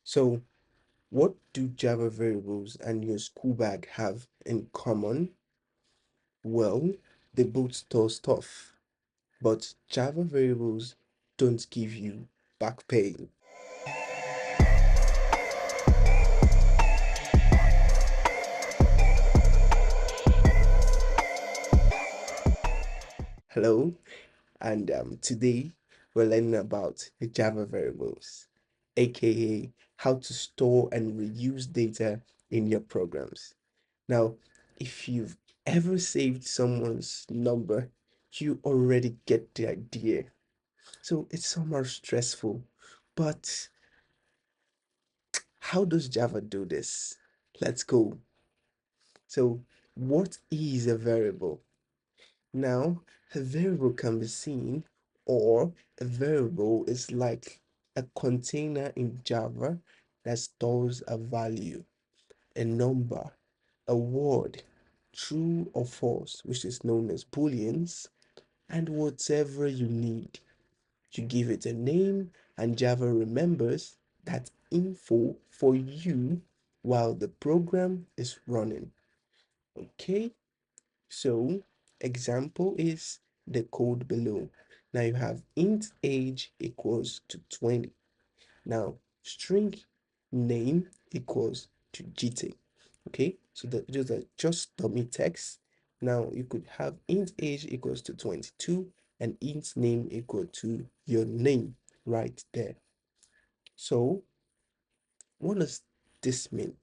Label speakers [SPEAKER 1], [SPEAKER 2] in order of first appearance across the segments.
[SPEAKER 1] So, what do Java variables and your school bag have in common? Well, they both store stuff, but Java variables don't give you back pain. Hello, and today we're learning about the Java variables, aka how to store and reuse data in your programs. Now, if you've ever saved someone's number, you already get the idea. So it's somehow stressful, but how does Java do this? Let's go. So, what is a variable? Now, a variable can be seen, or a variable is like a container in Java that stores a value, a number, a word, true or false, which is known as booleans, and whatever you need. You give it a name, and Java remembers that info for you while the program is running. Okay, so example is the code below. Now you have int age equals to 20. Now string name equals to GT. Okay, so those are just dummy text. Now you could have int age equals to 22 and int name equal to your name right there. So what does this mean?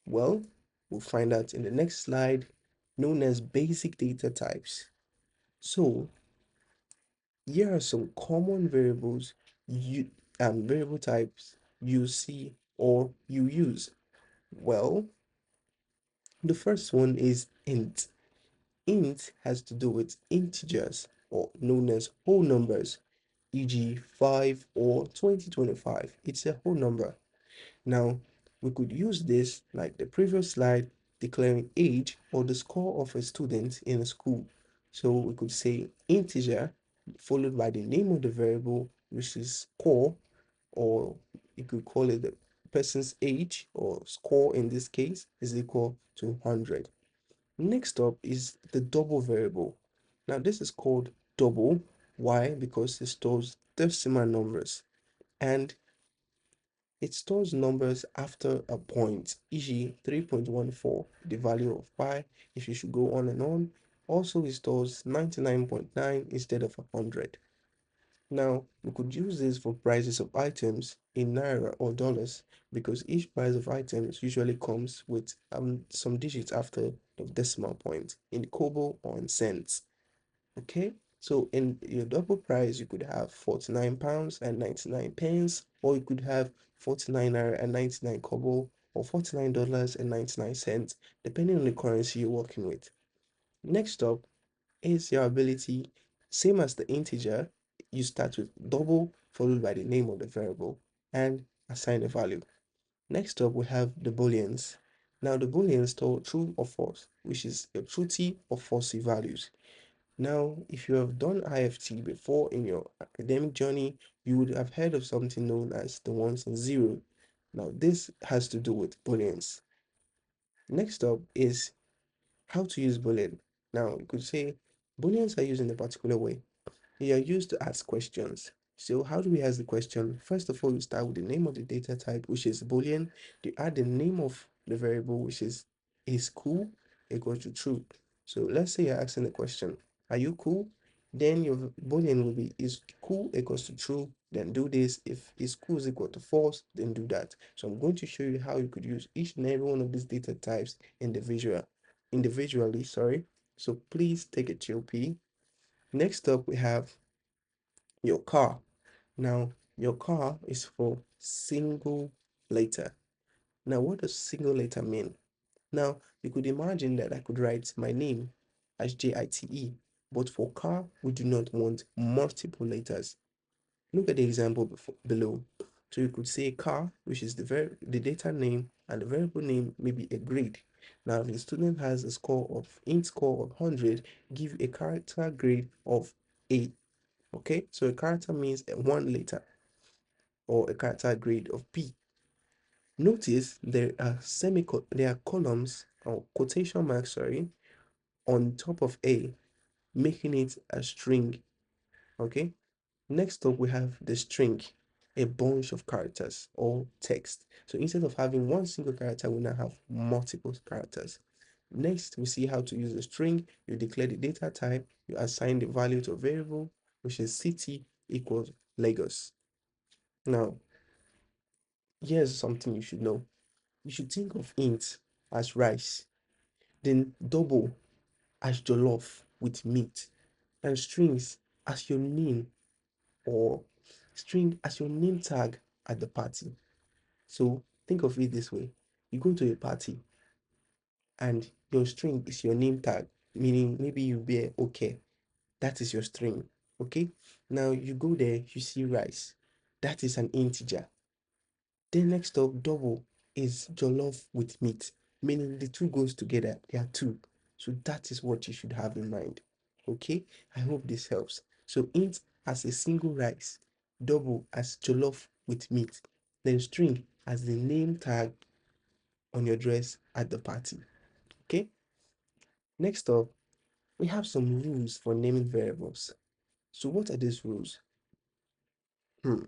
[SPEAKER 1] Well, we'll find out in the next slide, known as basic data types. So here are some common you variable types you see or you use. Well, the first one is int. Int has to do with integers or known as whole numbers, e.g. 5 or 2025. It's a whole number. Now, we could use this like the previous slide, declaring age or the score of a student in a school. So we could say integer followed by the name of the variable, which is score, or you could call it the person's age or score in this case is equal to 100. Next up is the double variable. Now this is called double. Why? Because it stores decimal numbers and it stores numbers after a point, e.g. 3.14, the value of pi, if you should go on and on. Also, it stores 99.9 instead of 100. Now, we could use this for prices of items in naira or dollars because each price of items usually comes with some digits after the decimal point in kobo or in cents. Okay, so in your double price, you could have 49 pounds and 99 pence, or you could have 49 naira and 99 kobo, or $49 and 99 cents, depending on the currency you're working with. Next up is your ability, same as the integer, you start with double followed by the name of the variable and assign a value. Next up, we have the booleans. Now, the booleans store true or false, which is your truthy or falsy values. Now, if you have done IFT before in your academic journey, you would have heard of something known as the ones and zero. Now, this has to do with booleans. Next up is how to use boolean. Now, you could say booleans are used in a particular way. They are used to ask questions. So how do we ask the question? First of all, you start with the name of the data type, which is Boolean. You add the name of the variable, which is cool equal to true. So let's say you're asking the question, are you cool? Then your Boolean will be is cool equals to true, then do this. If is cool is equal to false, then do that. So I'm going to show you how you could use each and every one of these data types individually, sorry. So please take a chill P. Next up, we have your car. Now, your car is for single letter. Now, what does single letter mean? Now, you could imagine that I could write my name as JITE, but for car, we do not want multiple letters. Look at the example below. So you could say car, which is the data name, and the variable name may be a grade. Now, if the student has a score of int score of 100, give a character grade of A. Okay, so a character means one letter or a character grade of P. Notice there are columns or quotation marks, sorry, on top of A, making it a string. Okay. Next up, we have the string, a bunch of characters or text. So instead of having one single character, we now have multiple characters. Next, we see how to use a string. You declare the data type, you assign the value to a variable, which is city equals Lagos. Now, here's something you should know. You should think of int as rice, then double as jollof with meat, and strings as your name or string as your name tag at the party. So think of it this way. You go to a party and your string is your name tag, meaning maybe you bear okay. That is your string. Okay. Now you go there, you see rice. That is an integer. Then next up, double is jollof with meat, meaning the two goes together. They are two. So that is what you should have in mind. Okay, I hope this helps. So int as a single rice, double as jollof with meat, then string as the name tag on your dress at the party. Okay, next up, we have some rules for naming variables. So what are these rules? Hmm.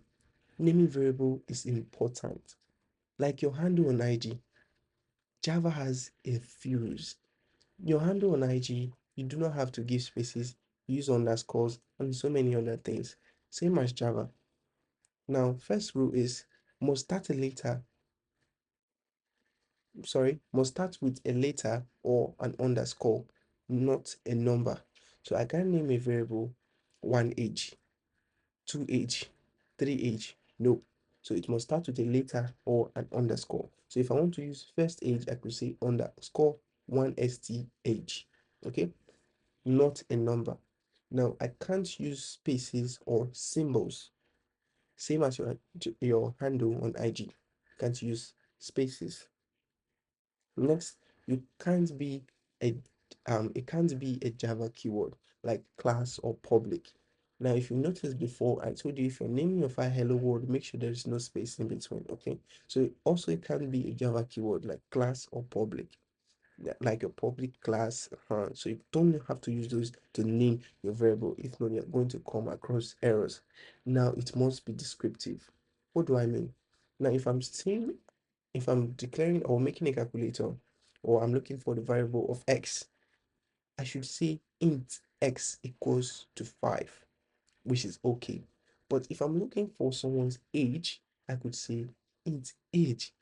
[SPEAKER 1] Naming variable is important. Like your handle on IG, Java has a few rules. Your handle on IG, you do not have to give spaces, use underscores, and so many other things. Same as Java. Now, first rule is must start a letter, must start with a letter or an underscore, not a number. So I can name a variable one age, two age, three age. No. So it must start with a letter or an underscore. So if I want to use first age, I could say underscore 1st age. Okay, not a number. Now I can't use spaces or symbols. Same as your handle on IG. Can't use spaces. Next, you can't be a it can't be a Java keyword like class or public. Now, if you noticed before, I told you if you're naming your file hello world, make sure there's no space in between. Okay. So also it can be a Java keyword like class or public, like a public class. So you don't have to use those to name your variable. If not, you're going to come across errors. Now it must be descriptive. What do I mean? Now, if I'm declaring or making a calculator, or I'm looking for the variable of x, I should say int x equals to 5, which is okay. But if I'm looking for someone's age, I could say int age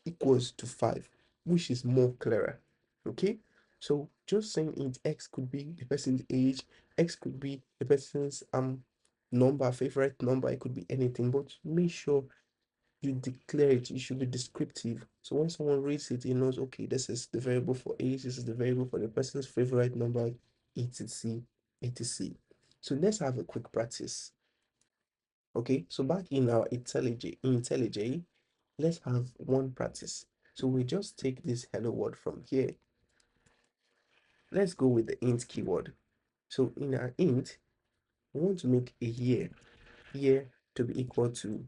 [SPEAKER 1] equals to 5, which is more clearer. Okay, so just saying int x could be the person's age, x could be the person's number, favorite number, it could be anything, but make sure you declare it. You should be descriptive. So when someone reads it, he knows, okay, this is the variable for age, this is the variable for the person's favorite number, etc, etc. So let's have a quick practice. Okay, so back in our IntelliJ, let's have one practice. So we just take this hello world from here. Let's go with the int keyword. So in our int, we want to make a year to be equal to,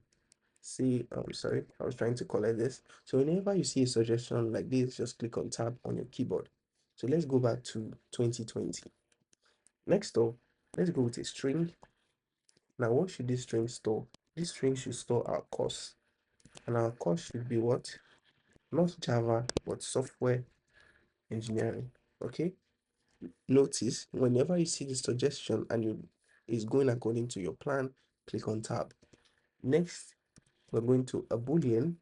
[SPEAKER 1] say, sorry, I was trying to collect this. So whenever you see a suggestion like this, just click on tab on your keyboard. So let's go back to 2020. Next up, let's go with a string. Now what should this string store? This string should store our course, and our course should be what? Not Java, but software engineering. Okay, notice whenever you see the suggestion and you is going according to your plan, click on tab. Next, we're going to a boolean.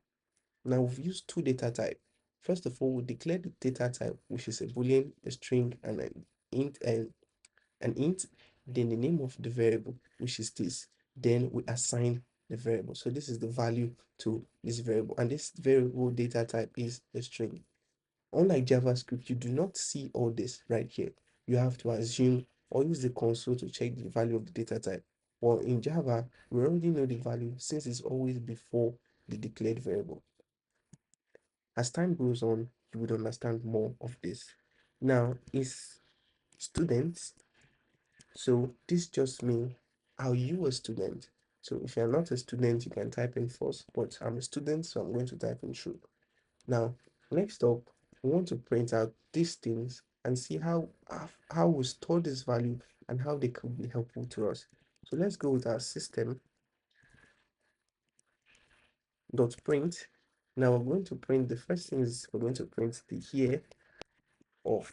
[SPEAKER 1] Now we've used two data type. First of all, we declare the data type, which is a boolean, a string, and an int, then the name of the variable, which is this. Then we assign the variable. So this is the value to this variable, and this variable data type is a string. Unlike JavaScript, you do not see all this right here. You have to assume or use the console to check the value of the data type. Well, in Java, we already know the value since it's always before the declared variable. As time goes on, you would understand more of this. Now, is students. So this just means, are you a student? So if you're not a student, you can type in false, but I'm a student, so I'm going to type in true. Now, next up, we want to print out these things and see how we store this value and how they could be helpful to us. So let's go with our system dot print. Now we're going to print the first thing is we're going to print the year of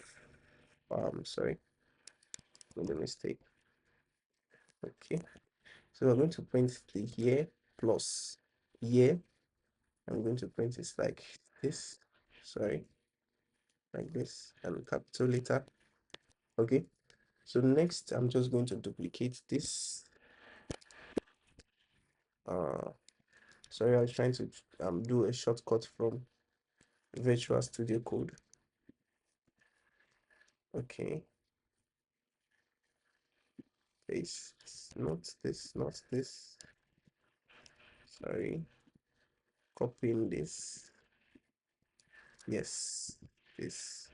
[SPEAKER 1] sorry, made a mistake. Okay, so we're going to print the year plus year. I'm going to print it like this, sorry, like this, and capital letter. Okay, so next I'm just going to duplicate this. Sorry, I was trying to do a shortcut from Virtual Studio Code. Okay, paste, not this, not this. Sorry, copying this. Yes, this.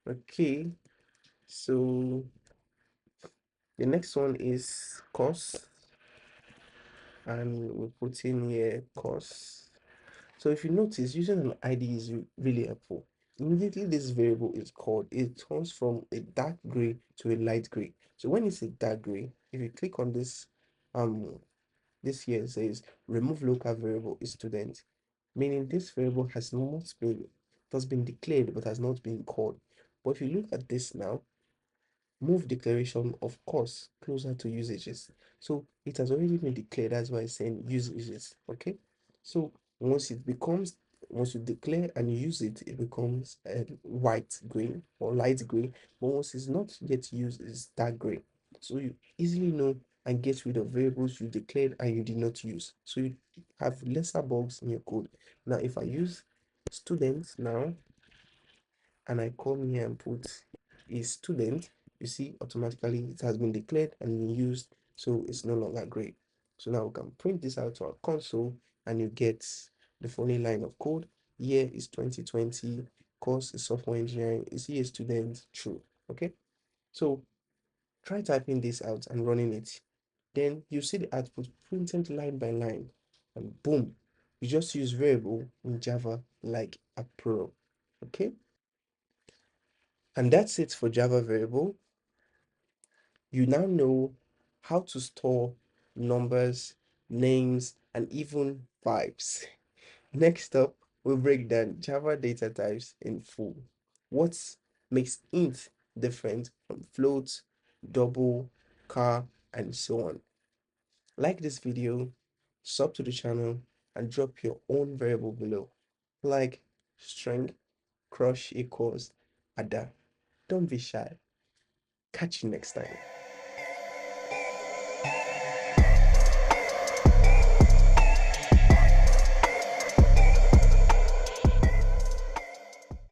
[SPEAKER 1] Okay, so the next one is course, and we put in here course. So if you notice, using an ID is really helpful. Immediately this variable is called, it turns from a dark gray to a light gray. So when it's a dark gray, if you click on this, this here it says remove local variable is student, meaning this variable has been declared but has not been called. But if you look at this now, move declaration of course closer to usages. So it has already been declared, that's why it's saying usages. Okay, so once you declare and you use it, it becomes white green or light gray. But once it's not yet used, it's dark gray. So you easily know and get rid of variables you declared and you did not use, so you have lesser bugs in your code. Now if I use students now and I come here and put a student, you see automatically it has been declared and used, so it's no longer gray. So now we can print this out to our console and you get the following line of code. Year is 2020, course is software engineering, is he a student? True. Okay, so try typing this out and running it. Then you see the output printed line by line, and boom, you just use variable in Java like a pro. Okay, and that's it for Java variable. You now know how to store numbers, names, and even vibes. Next up, we'll break down Java data types in full. What makes int different from float, double, char, and so on. Like this video, sub to the channel, and drop your own variable below. Like string, crush equals ada. Don't be shy. Catch you next time.